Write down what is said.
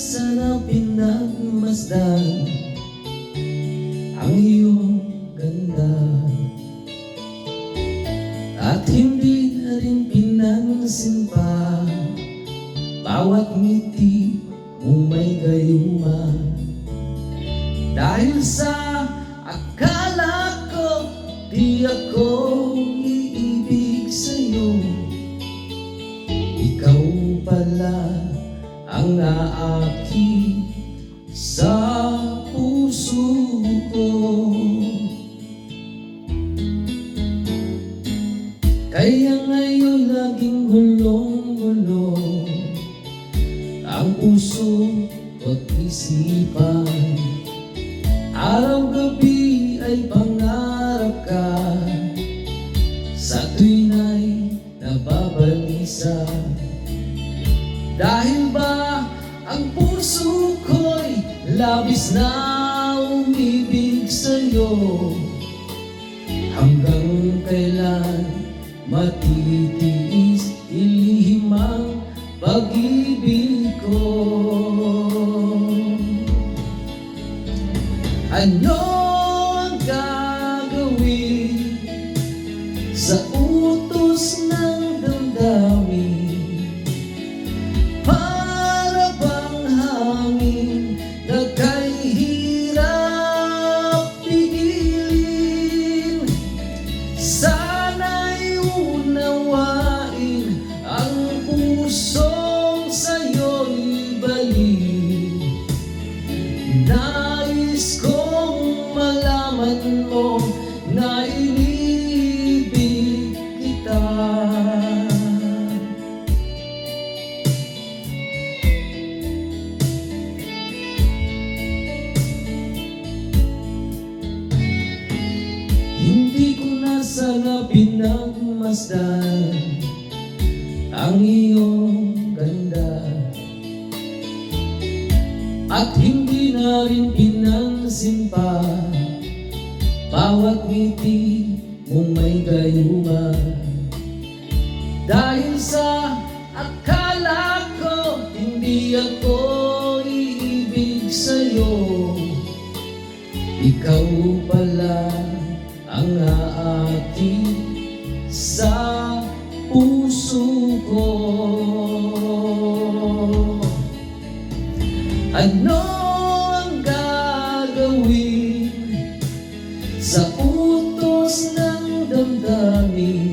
sana pinagmasdan ang iyong ganda, at hindi na rin pinansin pa bawat ngiti mo may gayuma. Dahil sa akala ko di ako iibig sa'yo, ikaw pala ang aaki sa puso ko. Kaya ngayon laging gulong-gulo ang puso ko't isipan. Araw-gabi ay pangarap ka, sa tuwin ay nababalisa. Dahil ba ang puso ko'y labis na umibig sa'yo, hanggang kailan matitiis ilihim ang pag-ibig ko? Ano ang gagawin sa utos ng damdamin? Para bang hangin na kay hirap pigilin? Sana'y unawain ang pusong sa'yo'y balik. Nais kong malaman mo na inibig kita. Hindi ko na sana pinagmasdan ang iyong ganda, at hindi na rin pinansin pa bawat ngiti mong may gayuma. Dahil sa akala ko hindi ako iibig sa'yo, ikaw pala ang aaki sa puso ko. Ano ang gagawin sa utos ng damdamin?